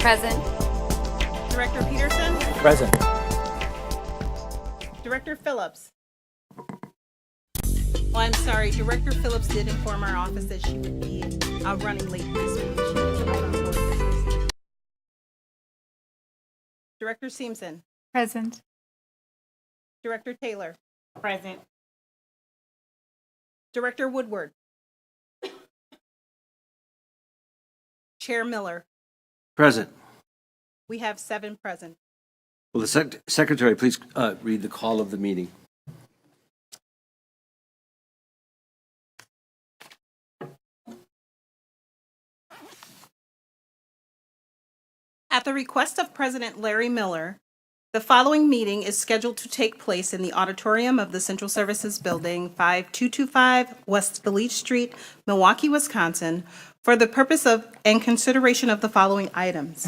Present. Director Peterson, Present. Director Phillips. Oh, I'm sorry, Director Phillips did inform our office that she would be running late this week. She was out on board business. Director Seamson, Present. Director Taylor, Present. Director Woodward, Chair Miller. Present. We have 7 present. Will the secretary please read the call of the meeting? At the request of President Larry Miller, the following meeting is scheduled to take place in the auditorium of the Central Services Building, 5225 West Village Street, Milwaukee, Wisconsin, for the purpose of and consideration of the following items.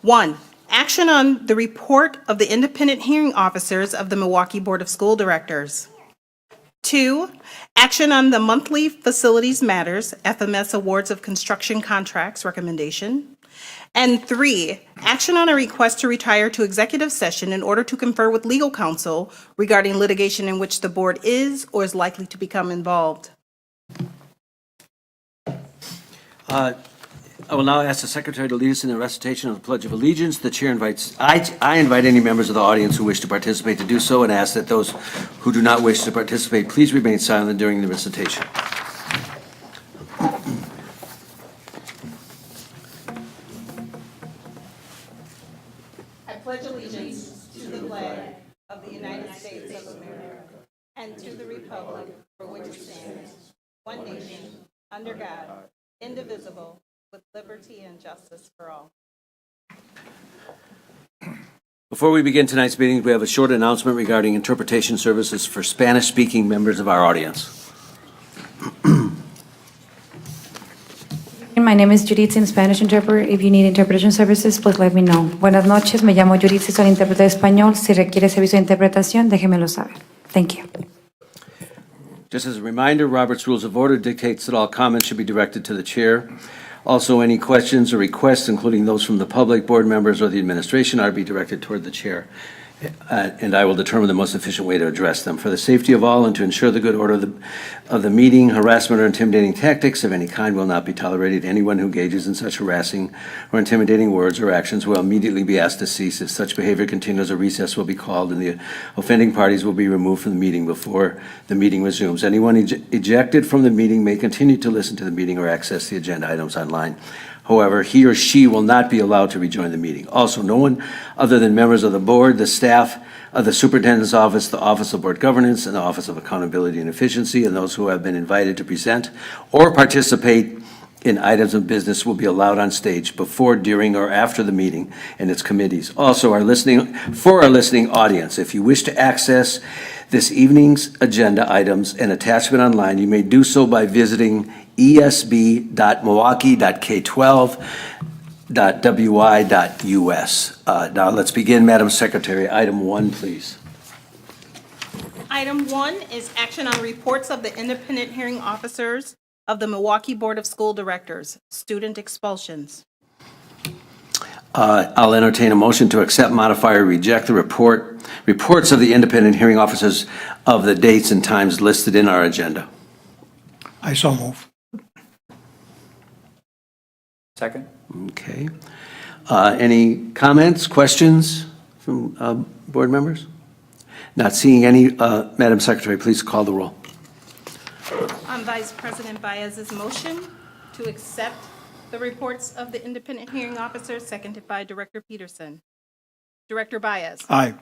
1, action on the report of the independent hearing officers of the Milwaukee Board of School Directors. 2, action on the monthly facilities matters, FMS Awards of Construction Contracts recommendation. And 3, action on a request to retire to executive session in order to confer with legal counsel regarding litigation in which the board is or is likely to become involved. I will now ask the secretary to lead us in the recitation of the Pledge of Allegiance. The chair invites, I invite any members of the audience who wish to participate to do so and ask that those who do not wish to participate please remain silent during the recitation. I pledge allegiance to the flag of the United States of America and to the republic for which it stands, one nation, under God, indivisible, with liberty and justice for all. Before we begin tonight's meeting, we have a short announcement regarding interpretation services for Spanish-speaking members of our audience. My name is Judith, in Spanish interpreter. If you need interpretation services, please let me know. Buenas noches, me llamo Judith, soy intérprete de español. Si requiere servicio de interpretación, déjemelo saber. Thank you. Just as a reminder, Robert's Rules of Order dictates that all comments should be directed to the chair. Also, any questions or requests, including those from the public, board members, or the administration, are to be directed toward the chair. And I will determine the most efficient way to address them. For the safety of all and to ensure the good order of the meeting, harassment or intimidating tactics of any kind will not be tolerated. Anyone who engages in such harassing or intimidating words or actions will immediately be asked to cease. If such behavior continues, a recess will be called and the offending parties will be removed from the meeting before the meeting resumes. Anyone ejected from the meeting may continue to listen to the meeting or access the agenda items online. However, he or she will not be allowed to rejoin the meeting. Also, no one other than members of the board, the staff of the superintendent's office, the Office of Board Governance, and the Office of Accountability and Efficiency, and those who have been invited to present or participate in items of business will be allowed on stage before, during, or after the meeting and its committees. Also, our listening audience, if you wish to access this evening's agenda items and attachment online, you may do so by visiting esb.milwaukee.k12.wi.us. Now let's begin, Madam Secretary. Item 1, please. Item 1 is action on reports of the independent hearing officers of the Milwaukee Board of School Directors, student expulsions. I'll entertain a motion to accept, modify, or reject the reports of the independent hearing officers of the dates and times listed in our agenda. I so move. Second. Okay. Any comments, questions from board members? Not seeing any. Madam Secretary, please call the roll. On Vice President Baez's motion to accept the reports of the independent hearing officers, seconded by Director Peterson. Director Baez. Aye.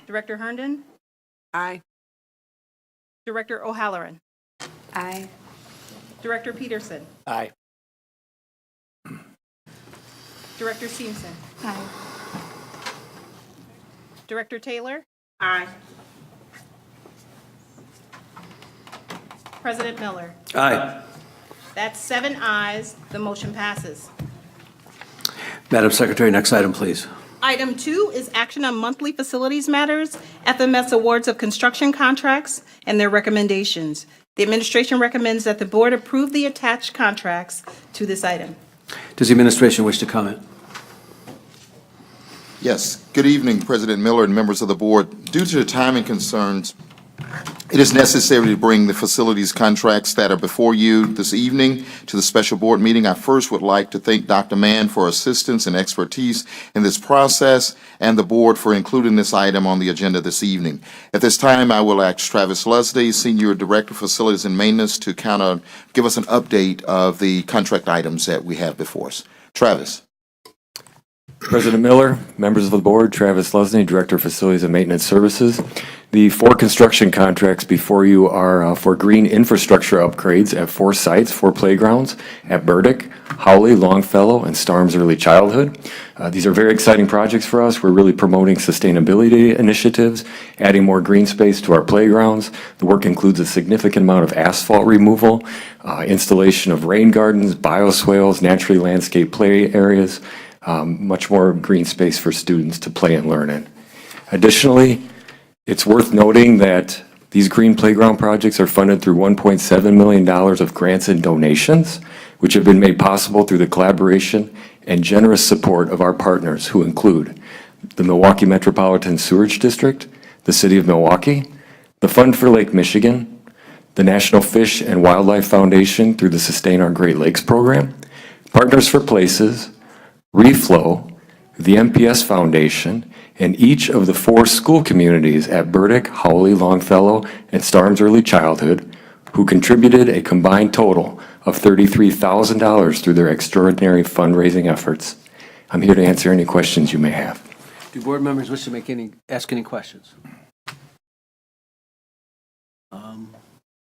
Director Herndon. Aye. Director O'Halloran. Aye. Director Peterson. Aye. Director Seamson. Aye. Director Taylor. Aye. President Miller. Aye. That's 7 ayes. The motion passes. Madam Secretary, next item, please. Item 2 is action on monthly facilities matters, FMS awards of construction contracts, and their recommendations. The administration recommends that the board approve the attached contracts to this item. Does the administration wish to comment? Yes. Good evening, President Miller and members of the board. Due to the timing concerns, it is necessary to bring the facilities contracts that are before you this evening to the special board meeting. I first would like to thank Dr. Mann for assistance and expertise in this process and the board for including this item on the agenda this evening. At this time, I will ask Travis Lusday, Senior Director of Facilities and Maintenance, to give us an update of the contract items that we have before us. Travis. President Miller, members of the board, Travis Lusney, Director of Facilities and Maintenance Services. The 4 construction contracts before you are for green infrastructure upgrades at 4 sites, 4 playgrounds at Burdick, Howley, Longfellow, and Starnes Early Childhood. These are very exciting projects for us. We're really promoting sustainability initiatives, adding more green space to our playgrounds. The work includes a significant amount of asphalt removal, installation of rain gardens, bioswales, naturally landscaped play areas, much more green space for students to play and learn in. Additionally, it's worth noting that these green playground projects are funded through $1.7 million of grants and donations, which have been made possible through the collaboration and generous support of our partners, who include the Milwaukee Metropolitan Sewerage District, the City of Milwaukee, the Fund for Lake Michigan, the National Fish and Wildlife Foundation through the Sustain Our Great Lakes program, Partners for Places, Reflow, the MPS Foundation, and each of the 4 school communities at Burdick, Howley, Longfellow, and Starnes Early Childhood, who contributed a combined total of $33,000 through their extraordinary fundraising efforts. I'm here to answer any questions you may have. Do board members wish to ask any questions?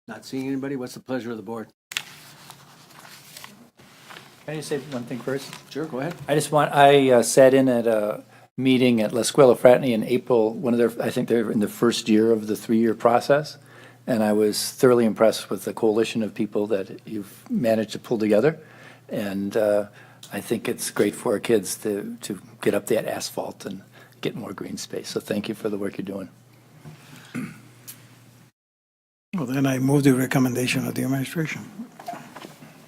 Not seeing anybody. What's the pleasure of the board? Can I just say one thing first? Sure, go ahead. I sat in at a meeting at La Escuela Fraternity in April, I think they're in the first year of the 3-year process, and I was thoroughly impressed with the coalition of people that you've managed to pull together, and I think it's great for our kids to get up that asphalt and get more green space, so thank you for the work you're doing. Well, then I move the recommendation of the administration.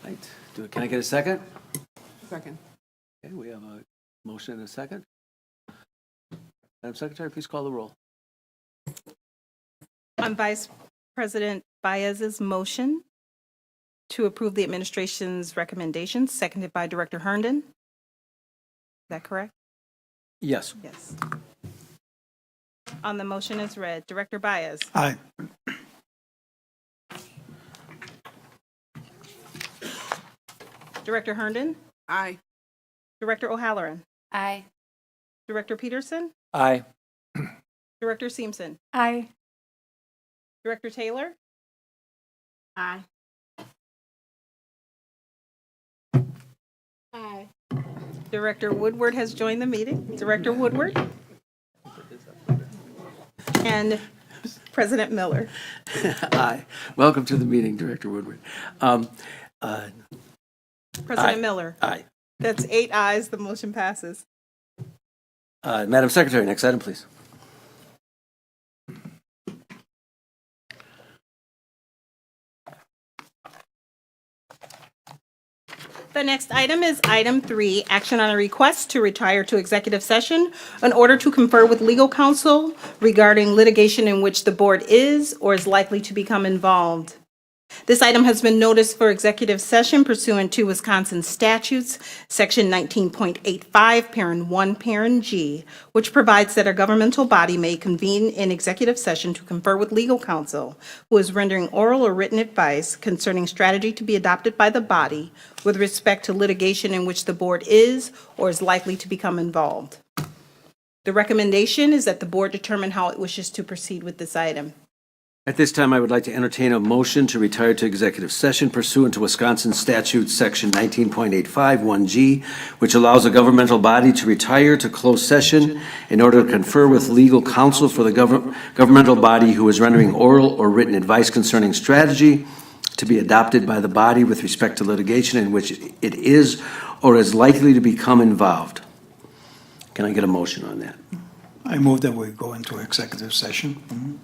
Right. Can I get a second? Second. Okay, we have a motion and a second. Madam Secretary, please call the roll. On Vice President Baez's motion to approve the administration's recommendations, seconded by Director Herndon. Is that correct? Yes. Yes. On the motion as read, Director Baez, Aye. Director Herndon, Aye. Director O'Halloran, Aye. Director Peterson, Aye. Director Seamson, Aye. Director Taylor, Aye. Aye. Director Woodward has joined the meeting. Director Woodward. And President Miller. Aye. Welcome to the meeting, Director Woodward. President Aye. Miller. Aye. That's 8 ayes. The motion passes. Madam Secretary, next item, please. The next item is item 3, action on a request to retire to executive session in order to confer with legal counsel regarding litigation in which the board is or is likely to become involved. This item has been noticed for executive session pursuant to Wisconsin statutes, section 19.85, parent 1, parent G, which provides that a governmental body may convene in executive session to confer with legal counsel who is rendering oral or written advice concerning strategy to be adopted by the body with respect to litigation in which the board is or is likely to become involved. The recommendation is that the board determine how it wishes to proceed with this item. At this time, I would like to entertain a motion to retire to executive session pursuant to Wisconsin statute, section 19.85, 1G, which allows a governmental body to retire to closed session in order to confer with legal counsel for the governmental body who is rendering oral or written advice concerning strategy to be adopted by the body with respect to litigation in which it is or is likely to become involved. Can I get a motion on that? I move that we go into executive session.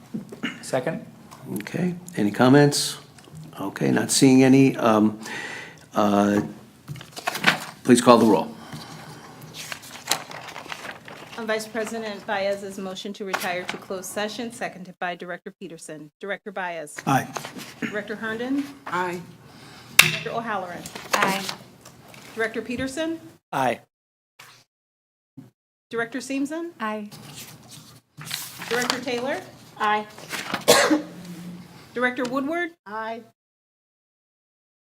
Second? Okay, any comments? Okay, not seeing any. Please call the roll. Vice President Baez's motion to retire to closed session, seconded by Director Peterson. Director Baez. Aye. Director Herndon. Aye. Director O'Halloran. Aye. Director Peterson. Aye. Director Seamson. Aye. Director Taylor. Aye. Director Woodward. Aye.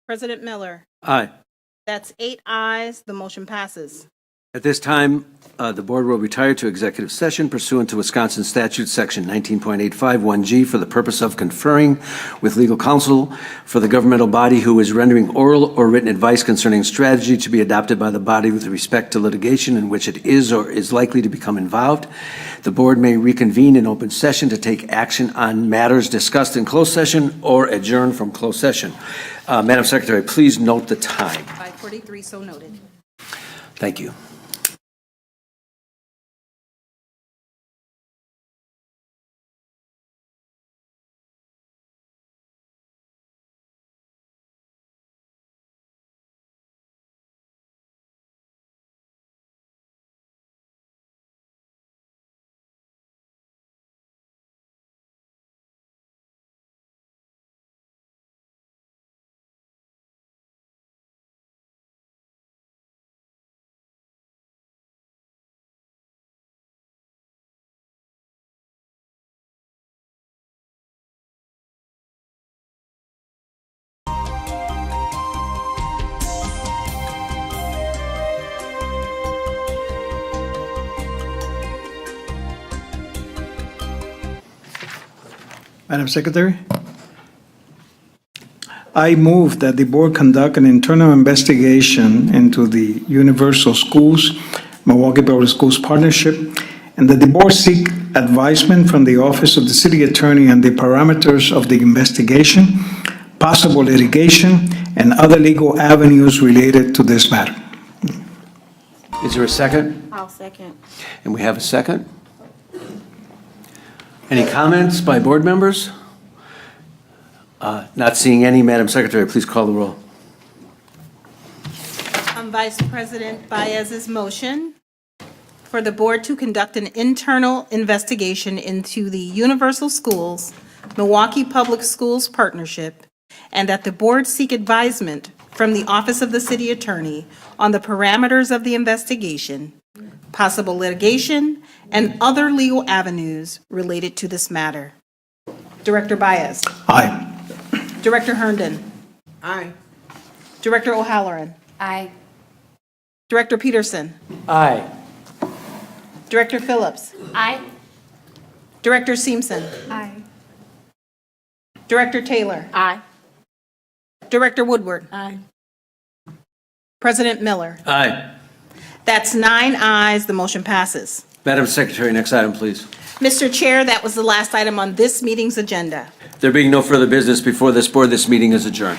President Miller. Aye. That's 8 ayes. The motion passes. At this time, the board will retire to executive session pursuant to Wisconsin Statute Section 19.851G for the purpose of conferring with legal counsel for the governmental body who is rendering oral or written advice concerning strategy to be adopted by the body with respect to litigation in which it is or is likely to become involved. The board may reconvene in open session to take action on matters discussed in closed session or adjourn from closed session. Madam Secretary, please note the time. 5:43, so noted. Thank you. Madam Secretary? I move that the board conduct an internal investigation into the Universal Schools, Milwaukee Public Schools Partnership, and that the board seek advisement from the Office of the City Attorney on the parameters of the investigation, possible litigation, and other legal avenues related to this matter. Is there a second? I'll second. And we have a second? Any comments by board members? Not seeing any. Madam Secretary, please call the roll. Vice President Baez's motion for the board to conduct an internal investigation into the Universal Schools, Milwaukee Public Schools Partnership, and that the board seek advisement from the Office of the City Attorney on the parameters of the investigation, possible litigation, and other legal avenues related to this matter. Director Baez. Aye. Director Herndon. Aye. Director O'Halloran. Aye. Director Peterson. Aye. Director Phillips. Aye. Director Seamson. Aye. Director Taylor. Aye. Director Woodward. Aye. President Miller. Aye. That's 9 ayes. The motion passes. Madam Secretary, next item, please. Mr. Chair, that was the last item on this meeting's agenda. There being no further business before this board, this meeting is adjourned.